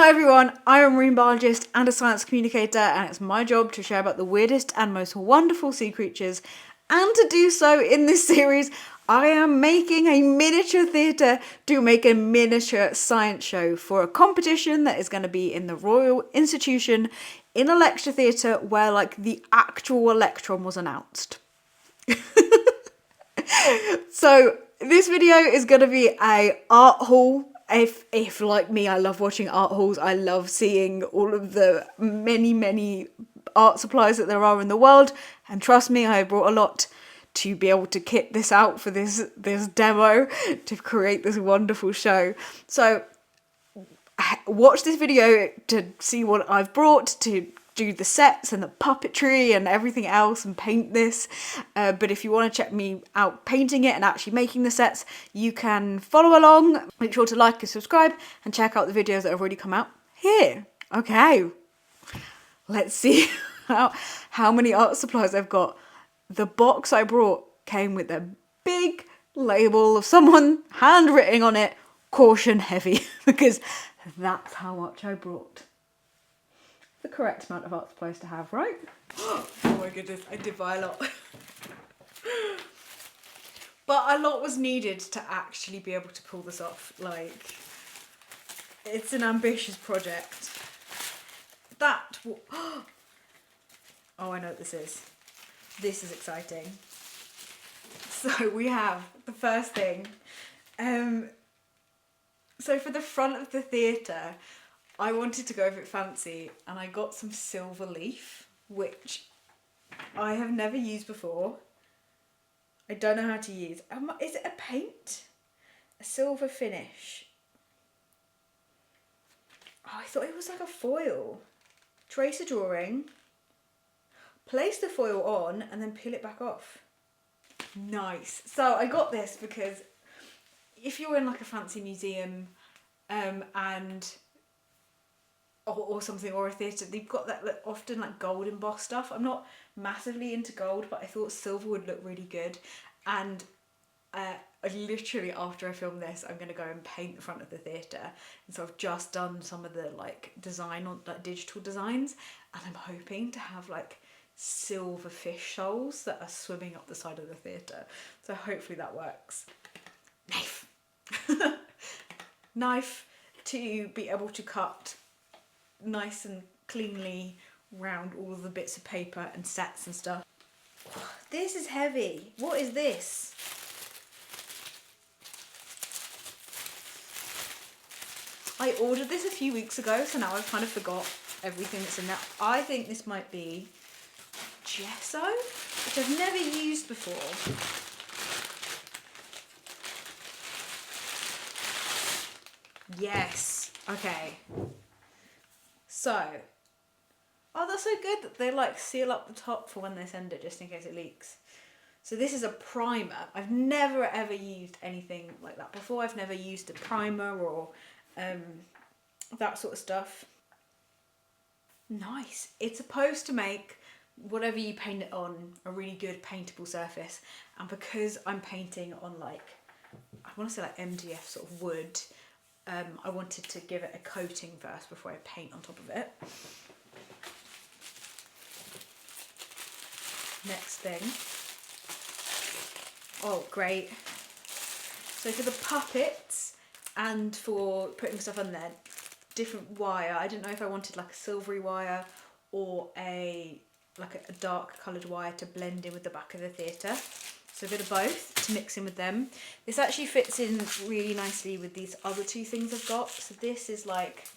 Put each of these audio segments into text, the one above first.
Hi everyone, I am a marine biologist and a science communicator, and it's my job to share about the weirdest and most wonderful sea creatures. And to do so in this series, I am making a miniature theatre to make a miniature science show for a competition that is going to be in the Royal Institution in a lecture theatre where like the actual electron was announced. So this video is going to be a art haul. If like me, I love watching art hauls. I love seeing all of the many art supplies that there are in the world. And trust me, I brought a lot to be able to kit this out for this demo to create this wonderful show. So watch this video to see what I've brought to do the sets and the puppetry and everything else and paint this. But if you want to check me out painting it and actually making the sets, you can follow along. Make sure to like and subscribe and check out the videos that have already come out here. Okay, let's see how many art supplies I've got. The box I brought came with a big label of someone handwritten on it, caution heavy, because that's how much I brought. The correct amount of art supplies to have, right? Oh my goodness, I did buy a lot. But a lot was needed to actually be able to pull this off. Like, it's an ambitious project. Oh, I know what this is. This is exciting. So we have the first thing. So for the front of the theatre, I wanted to go a bit fancy and I got some silver leaf, which I have never used before. I don't know how to use. Is it a paint? A silver finish? Oh, I thought it was like a foil. Trace a drawing, place the foil on and then peel it back off. Nice. So I got this because if you're in like a fancy museum or something, or a theatre, they've got that like, often like gold embossed stuff. I'm not massively into gold, but I thought silver would look really good. And literally after I film this, I'm going to go and paint the front of the theatre. And so I've just done some of the like design on like digital designs, and I'm hoping to have like silver fish shoals that are swimming up the side of the theatre. So hopefully that works. Knife. Knife to be able to cut nice and cleanly round all of the bits of paper and sets and stuff. This is heavy. What is this? I ordered this a few weeks ago, so now I've kind of forgot everything that's in there. I think this might be gesso, which I've never used before. Yes. Okay. So, oh, that's so good that they like seal up the top for when they send it, just in case it leaks. So this is a primer. I've never ever used anything like that before. I've never used a primer or that sort of stuff. Nice. It's supposed to make whatever you paint it on a really good paintable surface. And because I'm painting on like, I want to say like MDF sort of wood, I wanted to give it a coating first before I paint on top of it. Next thing. Oh, great. So for the puppets and for putting stuff on there, different wire. I didn't know if I wanted like a silvery wire or a dark coloured wire to blend in with the back of the theatre. So a bit of both to mix in with them. This actually fits in really nicely with these other two things I've got. So this is like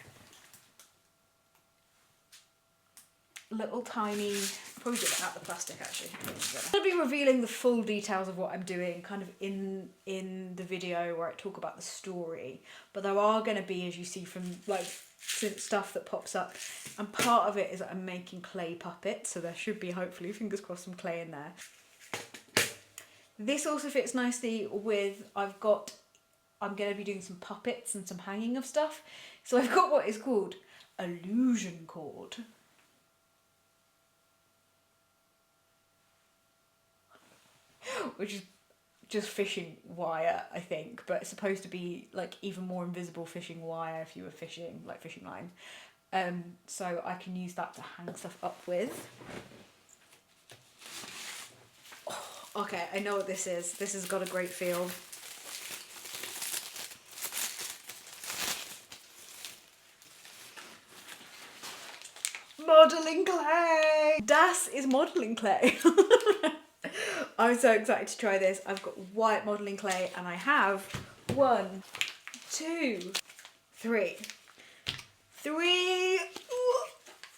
little tiny, probably get that out of the plastic actually. I'll be revealing the full details of what I'm doing kind of in the video where I talk about the story. But there are going to be, as you see from like stuff that pops up, and part of it is that I'm making clay puppets. So there should be, hopefully, fingers crossed, some clay in there. This also fits nicely with, I'm going to be doing some puppets and some hanging of stuff. So I've got what is called illusion cord. Which is just fishing wire, I think, but it's supposed to be like even more invisible fishing wire if you were fishing, like fishing line. So I can use that to hang stuff up with. Oh, okay, I know what this is. This has got a great feel. Modelling clay! Das is modelling clay. I'm so excited to try this. I've got white modelling clay and I have 1, 2, 3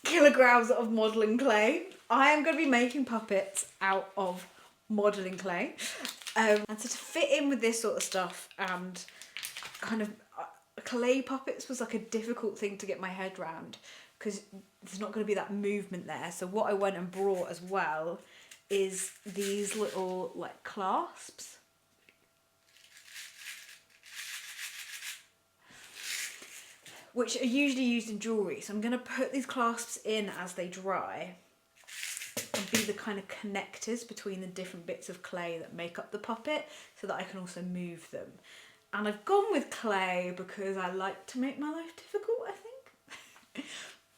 kilograms of modelling clay. I am going to be making puppets out of modelling clay. And so to fit in with this sort of stuff and kind of clay puppets was like a difficult thing to get my head around because there's not going to be that movement there. So what I went and brought as well is these little like clasps. Which are usually used in jewellery. So I'm going to put these clasps in as they dry and be the kind of connectors between the different bits of clay that make up the puppet so that I can also move them. And I've gone with clay because I like to make my life difficult, I think.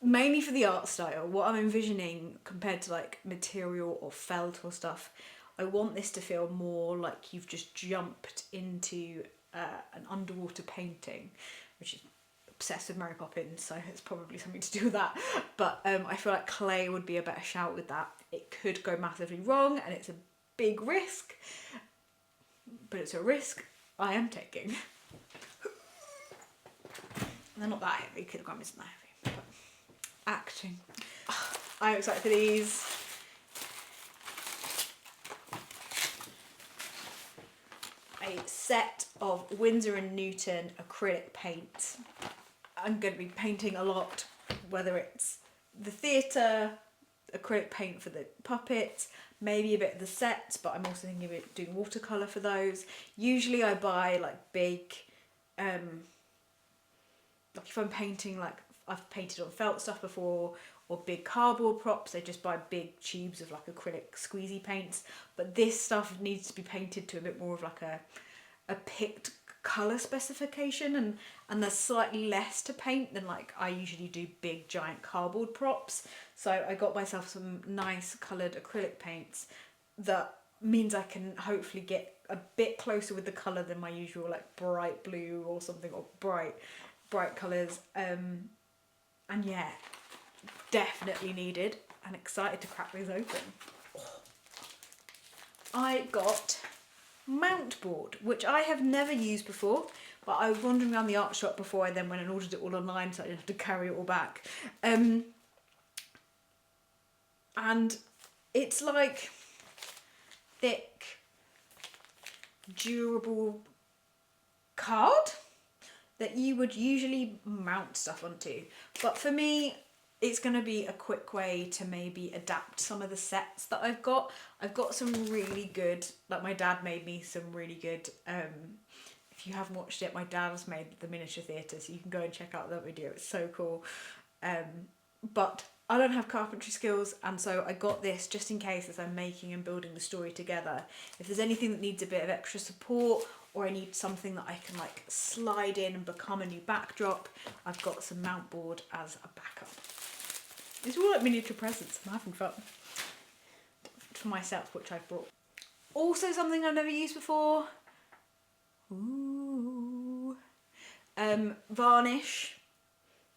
Mainly for the art style. What I'm envisioning compared to like material or felt or stuff, I want this to feel more like you've just jumped into an underwater painting, which is obsessed with Mary Poppins, so it's probably something to do with that. But I feel like clay would be a better shout with that. It could go massively wrong and it's a big risk, but it's a risk I am taking. They're not that heavy, kilogram isn't that heavy, but acting. I'm excited for these. A set of Winsor & Newton acrylic paints. I'm going to be painting a lot, whether it's the theatre, acrylic paint for the puppets, maybe a bit of the sets, but I'm also thinking of doing watercolour for those. Usually I buy like big, like if I'm painting, like I've painted on felt stuff before, or big cardboard props, I just buy big tubes of like acrylic squeezy paints. But this stuff needs to be painted to a bit more of like a picked colour specification, and there's slightly less to paint than like I usually do big giant cardboard props. So I got myself some nice coloured acrylic paints that means I can hopefully get a bit closer with the colour than my usual like bright blue or something, or bright colours. And yeah, definitely needed and excited to crack these open. I got mount board, which I have never used before, but I was wandering around the art shop before I then went and ordered it all online, so I didn't have to carry it all back. And it's like thick, durable card that you would usually mount stuff onto. But for me, it's going to be a quick way to maybe adapt some of the sets that I've got. I've got some really good, like my dad made me some really good, if you haven't watched it, my dad has made the miniature theatre, so you can go and check out that video, it's so cool. But I don't have carpentry skills, and so I got this just in case as I'm making and building the story together. If there's anything that needs a bit of extra support, or I need something that I can like slide in and become a new backdrop, I've got some mount board as a backup. It's all like miniature presents. I'm having fun. For myself, which I've brought. Also something I've never used before. Ooh. Varnish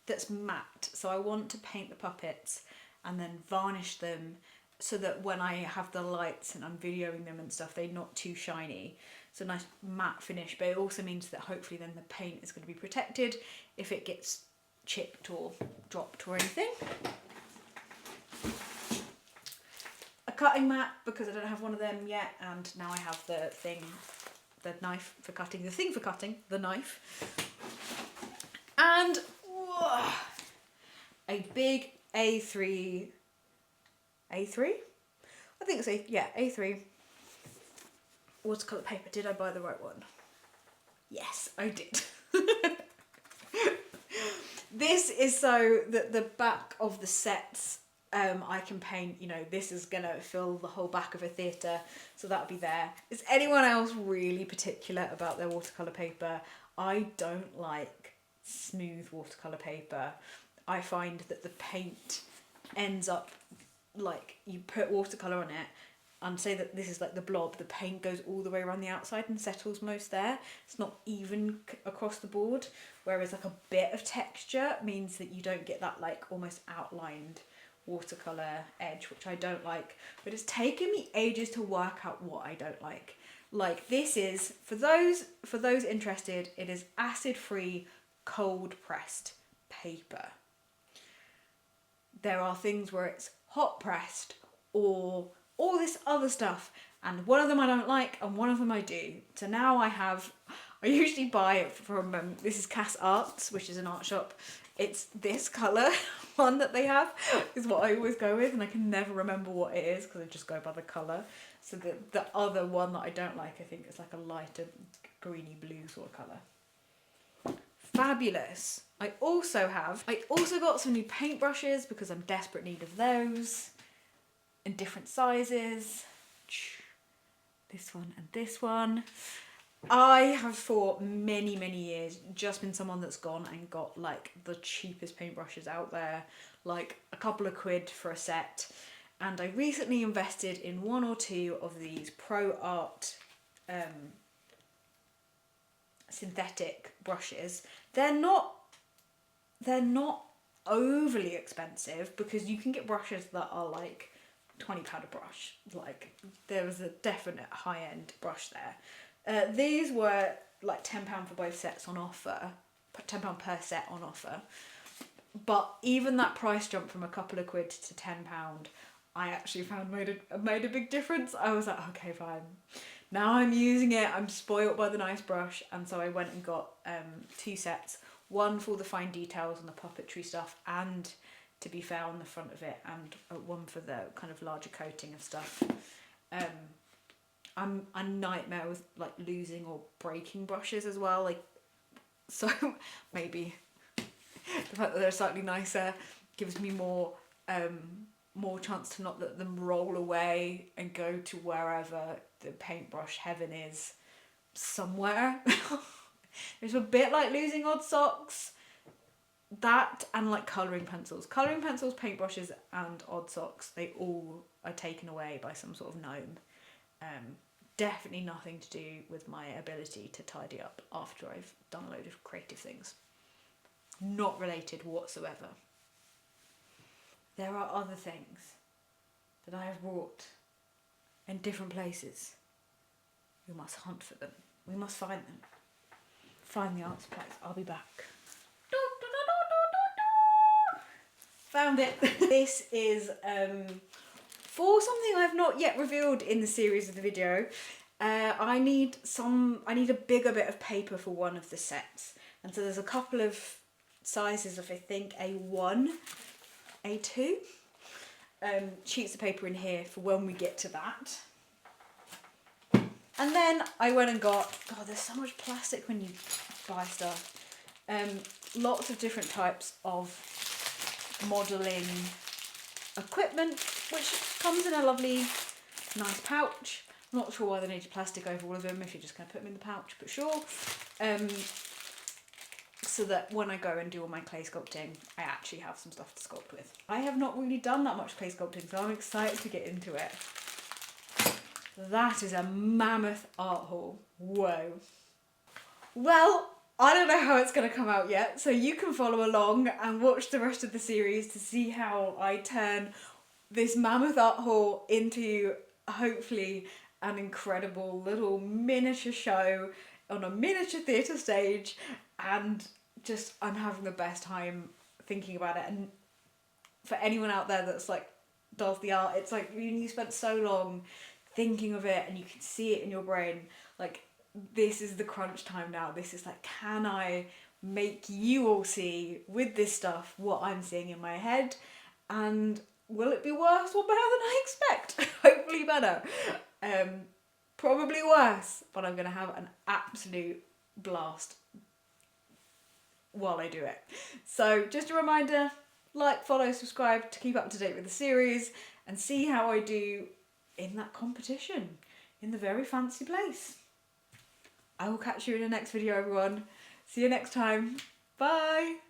that's matte. So I want to paint the puppets and then varnish them so that when I have the lights and I'm videoing them and stuff, they're not too shiny. It's a nice matte finish, but it also means that hopefully then the paint is going to be protected if it gets chipped or dropped or anything. A cutting mat because I don't have one of them yet, and now I have the knife for cutting, the knife. And whoa, a big A3, I think it's A3 watercolour paper. Did I buy the right one? Yes, I did. This is so that the back of the sets I can paint, you know, this is gonna fill the whole back of a theatre, so that'll be there. Is anyone else really particular about their watercolour paper? I don't like smooth watercolour paper. I find that the paint ends up, like, you put watercolour on it, and say that this is like the blob, the paint goes all the way around the outside and settles most there. It's not even across the board, whereas like a bit of texture means that you don't get that like almost outlined watercolour edge, which I don't like. But it's taken me ages to work out what I don't like. Like, this is, for those interested, it is acid-free, cold-pressed paper. There are things where it's hot-pressed or all this other stuff, and one of them I don't like and one of them I do. So now I usually buy it from, this is Cass Arts, which is an art shop. It's this colour one that they have is what I always go with, and I can never remember what it is because I just go by the colour. So the other one that I don't like, I think it's like a lighter greeny blue sort of colour. Fabulous. I also got some new paintbrushes because I'm desperate need of those in different sizes. This one and this one. I have for many, many years just been someone that's gone and got like the cheapest paintbrushes out there, like a couple of quid for a set. And I recently invested in one or two of these Pro Art synthetic brushes. They're not overly expensive because you can get brushes that are like £20 a brush. Like, there was a definite high-end brush there. These were like £10 for both sets on offer, £10 per set on offer. But even that price jump from a couple of quid to £10, I actually found made a big difference. I was like, okay, fine. Now I'm using it, I'm spoilt by the nice brush, and so I went and got two sets. One for the fine details and the puppetry stuff, and to be fair on the front of it, and one for the kind of larger coating of stuff. I'm a nightmare with like losing or breaking brushes as well. Like, so maybe the fact that they're slightly nicer gives me more chance to not let them roll away and go to wherever the paintbrush heaven is somewhere. It's a bit like losing odd socks. That and like colouring pencils. Colouring pencils, paintbrushes and odd socks, they all are taken away by some sort of gnome. Definitely nothing to do with my ability to tidy up after I've done a load of creative things. Not related whatsoever. There are other things that I have brought in different places. We must hunt for them. We must find them. Find the art supplies. I'll be back. Found it. This is for something I've not yet revealed in the series of the video. I need a bigger bit of paper for one of the sets, and so there's a couple of sizes of, I think, A1, A2 sheets of paper in here for when we get to that. And then I went and got, God, there's so much plastic when you buy stuff. Lots of different types of modelling equipment, which comes in a lovely, nice pouch. I'm not sure why they needed plastic over all of them if you're just going to put them in the pouch, but sure. So that when I go and do all my clay sculpting, I actually have some stuff to sculpt with. I have not really done that much clay sculpting, so I'm excited to get into it. That is a mammoth art haul. Whoa. Well, I don't know how it's going to come out yet, so you can follow along and watch the rest of the series to see how I turn this mammoth art haul into, hopefully, an incredible little miniature show on a miniature theatre stage, and just, I'm having the best time thinking about it. And for anyone out there that's like, does the art, it's like you spent so long thinking of it and you can see it in your brain, like, this is the crunch time now. This is like, can I make you all see with this stuff what I'm seeing in my head, and will it be worse or better than I expect? Hopefully better. Probably worse, but I'm going to have an absolute blast while I do it. So just a reminder, like, follow, subscribe to keep up to date with the series and see how I do in that competition in the very fancy place. I will catch you in the next video, everyone. See you next time. Bye.